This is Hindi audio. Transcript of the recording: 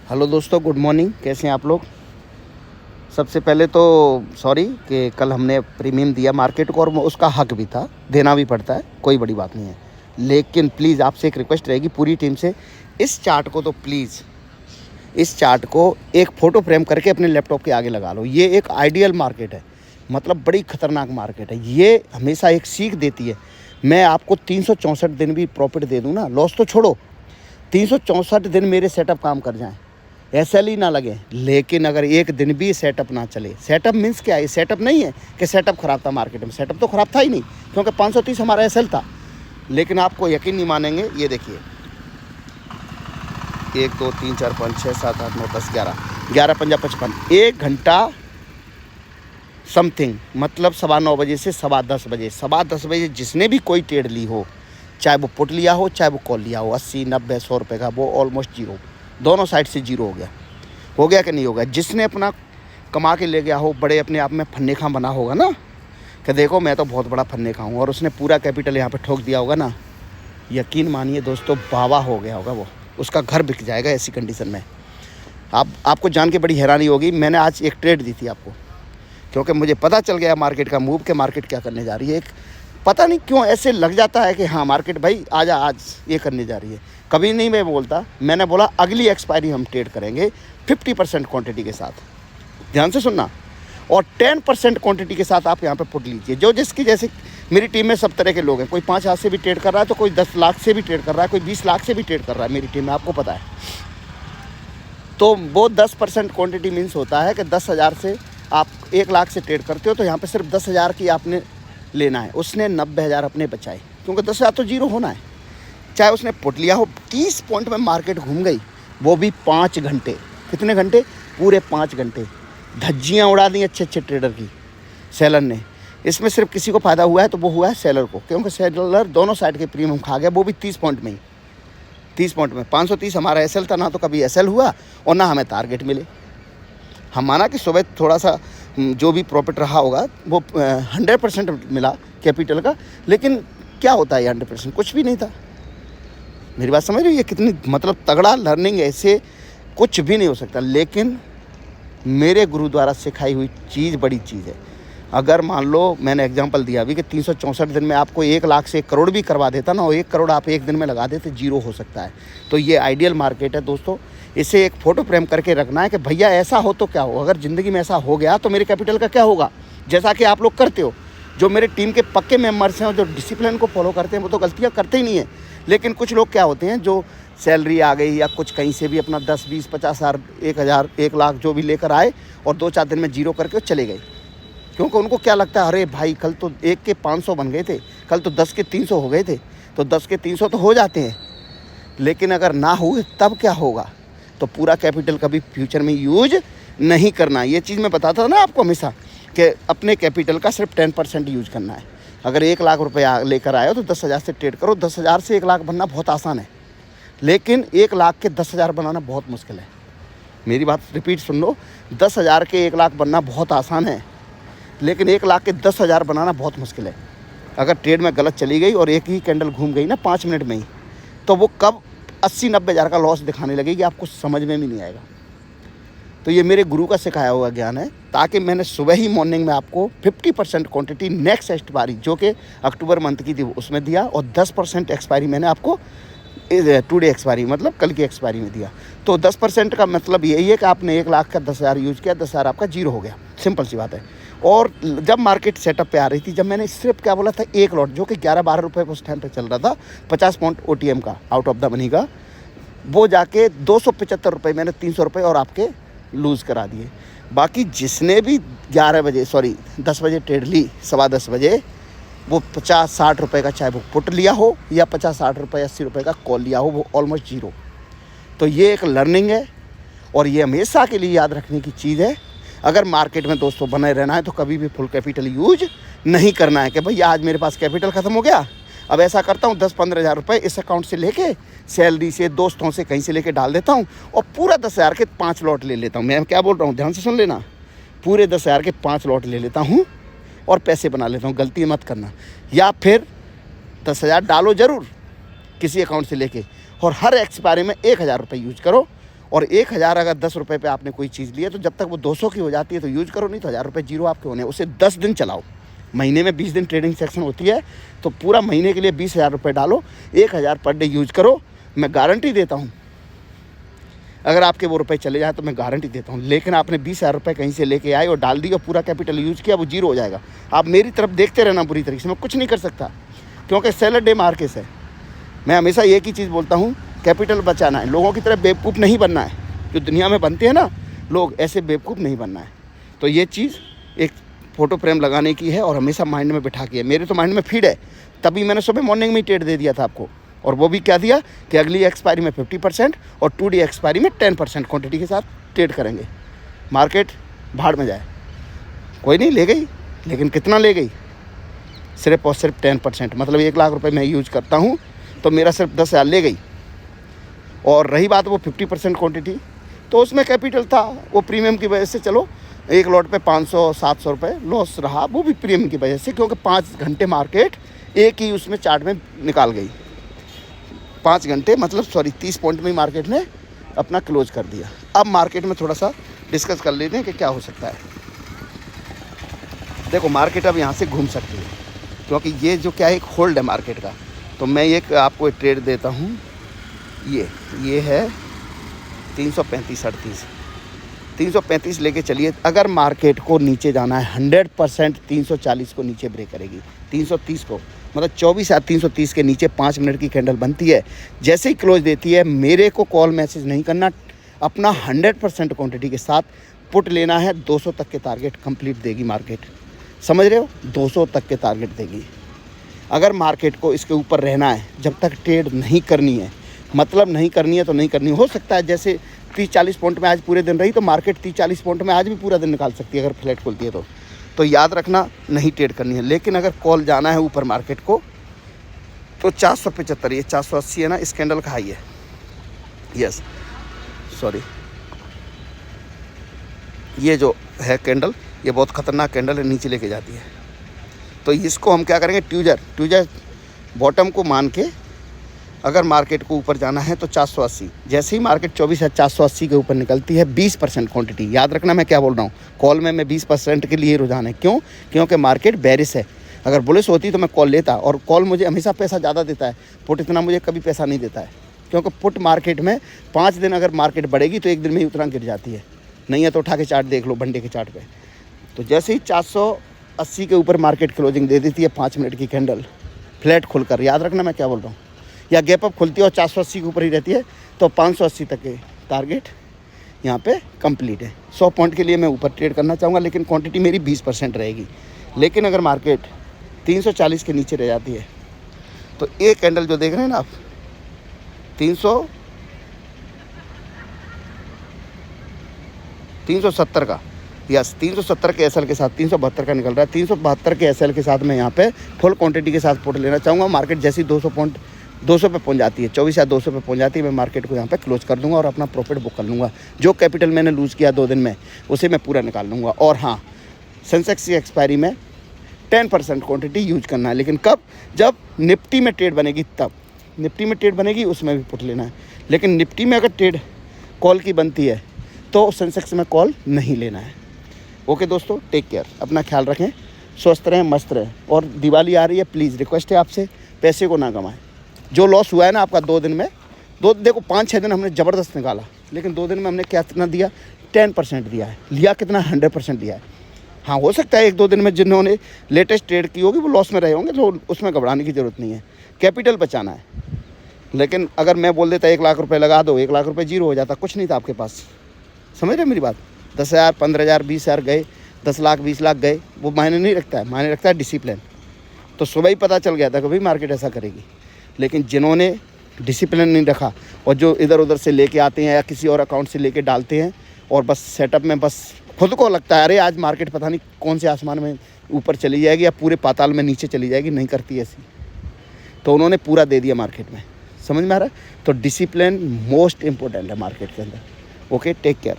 हेलो दोस्तों, गुड मॉर्निंग। कैसे हैं आप लोग? सबसे पहले तो सॉरी कि कल हमने प्रीमियम दिया मार्केट को और उसका हक भी था, देना भी पड़ता है, कोई बड़ी बात नहीं है। लेकिन प्लीज़ आपसे एक रिक्वेस्ट रहेगी पूरी टीम से, इस चार्ट को तो प्लीज़ इस चार्ट को एक फ़ोटो फ्रेम करके अपने लैपटॉप के आगे लगा लो। ये एक आइडियल मार्केट है, मतलब बड़ी ख़तरनाक मार्केट है। ये हमेशा एक सीख देती है। मैं आपको 364 दिन भी प्रॉफिट दे दूँ ना, लॉस तो छोड़ो, 364 दिन मेरे सेटअप काम कर जाएँ, एसएल ही ना लगे, लेकिन अगर एक दिन भी सेटअप ना चले, सेटअप मीन्स क्या है? सेटअप नहीं है कि सेटअप ख़राब था मार्केट में, सेटअप तो ख़राब था ही नहीं, क्योंकि 530 हमारा एसएल था। लेकिन आपको यकीन नहीं मानेंगे, ये देखिए 1 2 3 4 5 6 7 8 9 10 11 11 5 55, 1 घंटा समथिंग, मतलब 9:15 बजे से 10:15 बजे, 10:15 बजे जिसने भी कोई ट्रेड ली हो, चाहे वो पुट लिया हो चाहे वो कॉल लिया हो, 80 90 100 रुपये का, वो ऑलमोस्ट जीरो, दोनों साइड से जीरो हो गया कि नहीं हो गया? जिसने अपना कमा के ले गया हो, बड़े अपने आप में फन्ने खां बना होगा ना, कि देखो मैं तो बहुत बड़ा फन्ने खां हूँ, और उसने पूरा कैपिटल यहाँ पे ठोक दिया होगा ना, यकीन मानिए दोस्तों, बावा हो गया होगा वो, उसका घर बिक जाएगा ऐसी कंडीशन में। आपको जान के बड़ी हैरानी होगी, मैंने आज एक ट्रेड दी थी आपको, क्योंकि मुझे पता चल गया मार्केट का मूव, के मार्केट क्या करने जा रही है। एक पता नहीं क्यों ऐसे लग जाता है कि हाँ मार्केट भाई आजा, आज ये करने जा रही है। कभी नहीं मैं बोलता, मैंने बोला अगली एक्सपायरी हम ट्रेड करेंगे 50% क्वांटिटी के साथ, ध्यान से सुनना, और 10% क्वांटिटी के साथ आप यहाँ पे पुट लीजिए। जो जिसकी जैसे मेरी टीम में सब तरह के लोग हैं, कोई 5 लाख से भी ट्रेड कर रहा है, तो कोई 10 लाख से भी ट्रेड कर रहा है, कोई 20 लाख से भी ट्रेड कर रहा है मेरी टीम में, आपको पता है। तो वो 10% क्वांटिटी मीन्स होता है कि 10,000 से आप 1 लाख से ट्रेड करते हो, तो यहाँ पे सिर्फ 10,000 की आपने लेना है। उसने 90,000 अपने बचाए, क्योंकि 10,000 तो जीरो होना है। चाहे उसने पुट लिया हो, 30 पॉइंट में मार्केट घूम गई, वो भी 5 घंटे। कितने घंटे? पूरे 5 घंटे। धज्जियाँ उड़ा दी अच्छे अच्छे ट्रेडर की सेलर ने। इसमें सिर्फ किसी को फ़ायदा हुआ है, तो वो हुआ है सेलर को, क्योंकि सेलर दोनों साइड के प्रीमियम खा गया, वो भी 30 पॉइंट में ही। 30 पॉइंट में 530 हमारा एसएल था ना, तो कभी एसएल हुआ और ना हमें टारगेट मिले। हम माना कि सुबह थोड़ा सा जो भी प्रॉफिट रहा होगा वो 100% मिला कैपिटल का, लेकिन क्या होता है ये 100%? कुछ भी नहीं था। मेरी बात समझ रही हो? ये कितनी मतलब तगड़ा लर्निंग है, ऐसे कुछ भी नहीं हो सकता। लेकिन मेरे गुरु द्वारा सिखाई हुई चीज़ बड़ी चीज़ है। अगर मान लो मैंने एग्जांपल दिया अभी कि 364 दिन में आपको 1 लाख से 1 करोड़ भी करवा देता ना, और 1 करोड़ आप एक दिन में लगा देते, जीरो हो सकता है। तो ये आइडियल मार्केट है दोस्तों, इसे एक फ़ोटो फ्रेम करके रखना है कि भैया ऐसा हो तो क्या हो, अगर ज़िंदगी में ऐसा हो गया तो मेरे कैपिटल का क्या होगा। जैसा कि आप लोग करते हो, जो मेरे टीम के पक्के मेंबर्स हैं और जो डिसिप्लिन को फॉलो करते हैं, वो तो गलतियाँ करते ही नहीं हैं। लेकिन कुछ लोग क्या होते हैं, जो सैलरी आ गई या कुछ कहीं से भी अपना 10 20 50 हज़ार 1,000 1 लाख जो भी लेकर आए, और 2-4 दिन में जीरो करके चले गए, क्योंकि उनको क्या लगता है, अरे भाई कल तो 1 के 500 बन गए थे, कल तो 10 के 300 हो गए थे, तो 10 के 300 तो हो जाते हैं। लेकिन अगर ना हुए तब क्या होगा? तो पूरा कैपिटल कभी फ्यूचर में यूज नहीं करना। ये चीज़ मैं बताता था ना आपको हमेशा, कि अपने कैपिटल का सिर्फ 10% यूज करना है। अगर 1 लाख रुपया लेकर आए हो तो 10,000 से ट्रेड करो। 10,000 से 1 लाख बनना बहुत आसान है, लेकिन 1 लाख के 10,000 बनाना बहुत मुश्किल है। मेरी बात रिपीट सुन लो, 10,000 के 1 लाख बनना बहुत आसान है, लेकिन 1 लाख के 10,000 बनाना बहुत मुश्किल है। अगर ट्रेड में गलत चली गई और एक ही कैंडल घूम गई ना 5 मिनट में ही, तो वो कब 80-90 हज़ार का लॉस दिखाने लगेगी, आपको समझ में भी नहीं आएगा। तो ये मेरे गुरु का सिखाया हुआ ज्ञान है, ताकि मैंने सुबह ही मॉर्निंग में आपको 50% क्वांटिटी नेक्स्ट एक्सपायरी जो कि अक्टूबर मंथ की थी उसमें दिया, और 10% एक्सपायरी मैंने आपको टुडे एक्सपायरी मतलब कल की एक्सपायरी में दिया। तो 10% का मतलब यही है कि आपने 1 लाख का 10,000 यूज़ किया, 10,000 आपका जीरो हो गया, सिंपल सी बात है। और जब मार्केट सेटअप पे आ रही थी, जब मैंने सिर्फ क्या बोला था, 1 लॉट जो कि 11-12 रुपये उस टाइम पे चल रहा था, 50 पॉइंट OTM का, आउट ऑफ द मनी का, वो जाके 275 रुपये मैंने 300 रुपये और आपके लूज़ करा दिए। बाकी जिसने भी 10 बजे ट्रेड ली, 10:15 बजे, वो 50-60 रुपये का चाहे वो पुट लिया हो या 50-60 रुपये 80 रुपये का कॉल लिया हो, वो ऑलमोस्ट जीरो। तो ये एक लर्निंग है, और ये हमेशा के लिए याद रखने की चीज़ है। अगर मार्केट में दोस्तों बने रहना है तो कभी भी फुल कैपिटल यूज नहीं करना है कि भैया आज मेरे पास कैपिटल ख़त्म हो गया, अब ऐसा करता हूँ 10-15 हज़ार रुपये इस अकाउंट से लेके, सैलरी से, दोस्तों से, कहीं से लेके डाल देता हूँ, और पूरा 10,000 के 5 लॉट ले लेता हूँ। मैं क्या बोल रहा हूँ, ध्यान से सुन लेना, पूरे 10,000 के 5 लॉट ले लेता हूँ और पैसे बना लेता हूँ। गलती मत करना। या फिर 10,000 डालो ज़रूर किसी अकाउंट से लेके, और हर एक्सपायरी में 1,000 रुपये यूज करो, और 1000 अगर 10 रुपये पे आपने कोई चीज़ ली है तो जब तक वो 200 की हो जाती है तो यूज़ करो, नहीं तो 1000 रुपये जीरो आपके होने हैं। उसे 10 दिन चलाओ, महीने में 20 दिन ट्रेडिंग सेक्शन होती है, तो पूरा महीने के लिए 20,000 रुपये डालो, 1000 पर डे यूज करो। मैं गारंटी देता हूँ, अगर आपके वो रुपए चले जाए तो मैं गारंटी देता हूँ। लेकिन आपने 20,000 रुपये कहीं से लेके आए और डाल दी और पूरा कैपिटल यूज़ किया, वो जीरो हो जाएगा। आप मेरी तरफ देखते रहना बुरी तरीके से, मैं कुछ नहीं कर सकता क्योंकि सेलर डे मार्केट है। मैं हमेशा एक ही चीज़ बोलता हूँ, कैपिटल बचाना है, लोगों की तरह बेवकूफ़ नहीं बनना है। जो दुनिया में बनते हैं ना लोग, ऐसे बेवकूफ़ नहीं बनना है। तो ये चीज़ एक फ़ोटो फ्रेम लगाने की है और हमेशा माइंड में बिठा के है। मेरे तो माइंड में फीड है, तभी मैंने सुबह मॉर्निंग में ही ट्रेड दे दिया था आपको। और वो भी क्या दिया कि अगली एक्सपायरी में 50% और 2D एक्सपायरी में 10% क्वांटिटी के साथ ट्रेड करेंगे। मार्केट भाड़ में जाए, कोई नहीं ले गई, लेकिन कितना ले गई? सिर्फ और सिर्फ 10%। मतलब 1 लाख रुपए मैं यूज करता हूँ तो मेरा सिर्फ 10,000 ले गई। और रही बात वो 50% क्वांटिटी, तो उसमें कैपिटल था, वो प्रीमियम की वजह से चलो एक लॉट पे 500-700 रुपये लॉस रहा, वो भी प्रीमियम की वजह से, क्योंकि 5 घंटे मार्केट एक ही उसमें चार्ट में निकाल गई। 5 घंटे मतलब 30 पॉइंट में ही मार्केट ने अपना क्लोज कर दिया। अब मार्केट में थोड़ा सा डिस्कस कर लेते हैं कि क्या हो सकता है। देखो मार्केट अब यहाँ से घूम सकती है, क्योंकि ये जो क्या है एक होल्ड है मार्केट का। तो मैं एक आपको एक ट्रेड देता हूँ, ये है 335-38, 335 लेके चलिए। अगर मार्केट को नीचे जाना है 100% 340 को नीचे ब्रेक करेगी, 330 को, मतलब 24 या 330 के नीचे 5 मिनट की कैंडल बनती है, जैसे ही क्लोज देती है मेरे को कॉल मैसेज नहीं करना, अपना 100% क्वांटिटी के साथ पुट लेना है। 200 तक के टारगेट कंप्लीट देगी मार्केट, समझ रहे हो? 200 तक के टारगेट देगी। अगर मार्केट को इसके ऊपर रहना है, जब तक ट्रेड नहीं करनी है, मतलब नहीं करनी है तो नहीं करनी। हो सकता है जैसे 30-40 पॉइंट में आज पूरे दिन रही तो मार्केट 30-40 पॉइंट में आज भी पूरा दिन निकाल सकती है अगर फ्लैट खुलती है तो याद रखना नहीं ट्रेड करनी है। लेकिन अगर कॉल जाना है ऊपर मार्केट को तो 475, ये 480 है ना, इस कैंडल का हाई है, यस सॉरी, ये जो है कैंडल ये बहुत ख़तरनाक कैंडल है, नीचे लेके जाती है। तो इसको हम क्या करेंगे, ट्यूजर बॉटम को मान के अगर मार्केट को ऊपर जाना है तो 480, जैसे ही मार्केट 24 या 480 के ऊपर निकलती है 20% क्वांटिटी, याद रखना मैं क्या बोल रहा हूँ, कॉल में मैं 20% के लिए रुझान है। क्यों? क्योंकि मार्केट बेरिश है। अगर बुलिश होती तो मैं कॉल लेता, और कॉल मुझे हमेशा पैसा ज़्यादा देता है, पुट इतना मुझे कभी पैसा नहीं देता है। क्योंकि पुट मार्केट में 5 दिन अगर मार्केट बढ़ेगी तो एक दिन में ही उतना गिर जाती है, नहीं है तो उठा के चार्ट देख लो, बंडे के चार्ट पर। तो जैसे ही 480 के ऊपर मार्केट क्लोजिंग दे देती है 5 मिनट की कैंडल फ्लैट खुलकर, याद रखना मैं क्या बोल रहा हूँ, या गैप अप खुलती है और 480 के ऊपर ही रहती है तो 580 तक के टारगेट यहाँ पे कंप्लीट है। 100 पॉइंट के लिए मैं ऊपर ट्रेड करना चाहूँगा, लेकिन क्वांटिटी मेरी 20% रहेगी। लेकिन अगर मार्केट 340 के नीचे रह जाती है तो एक कैंडल जो देख रहे हैं ना आप 370 का, यस 370 के एसएल के साथ 372 का निकल रहा है, 372 के एसएल के साथ मैं यहाँ पे फुल क्वांटिटी के साथ पुट लेना चाहूँगा। मार्केट जैसी 200 पे पहुँच जाती है, 24 या 200 पे पहुँच जाती है, मैं मार्केट को यहाँ पे क्लोज कर दूंगा और अपना प्रॉफिट बुक कर लूँगा। जो कैपिटल मैंने लूज़ किया 2 दिन में उसे मैं पूरा निकाल लूँगा। और हाँ, सेंसेक्स की एक्सपायरी में 10% क्वांटिटी यूज करना है, लेकिन कब? जब निफ्टी में ट्रेड बनेगी, तब निफ्टी में ट्रेड बनेगी उसमें भी पुट लेना है। लेकिन निफ्टी में अगर ट्रेड कॉल की बनती है तो सेंसेक्स में कॉल नहीं लेना है। ओके दोस्तों, टेक केयर, अपना ख्याल रखें, स्वस्थ रहें, मस्त रहें। और दिवाली आ रही है, प्लीज़ रिक्वेस्ट है आपसे, पैसे को ना गंवाएं। जो लॉस हुआ है ना आपका 2 दिन में, देखो 5-6 दिन हमने ज़बरदस्त निकाला, लेकिन 2 दिन में हमने क्या कितना दिया? 10% दिया है। लिया कितना? 100% लिया है। हाँ, हो सकता है 1-2 दिन में जिन्होंने लेटेस्ट ट्रेड की होगी वो लॉस में रहे होंगे, तो उसमें घबराने की ज़रूरत नहीं है। कैपिटल बचाना है। लेकिन अगर मैं बोल देता 1 लाख रुपये लगा दो, 1 लाख रुपये जीरो हो जाता, कुछ नहीं था आपके पास। समझ रहे मेरी बात? 10,000, 15,000, 20,000 गए, 10 लाख, 20 लाख गए, वो मायने नहीं रखता है, मायने रखता है डिसिप्लिन। तो सुबह ही पता चल गया था कि भाई मार्केट ऐसा करेगी। लेकिन जिन्होंने डिसिप्लिन नहीं रखा और जो इधर उधर से लेके आते हैं या किसी और अकाउंट से लेके डालते हैं और बस सेटअप में बस खुद को लगता है अरे आज मार्केट पता नहीं कौन से आसमान में ऊपर चली जाएगी या पूरे पाताल में नीचे चली जाएगी, नहीं करती ऐसी, तो उन्होंने पूरा दे दिया मार्केट में। समझ में आ रहा है? तो डिसिप्लिन मोस्ट इम्पोर्टेंट है मार्केट के अंदर। Okay, take care.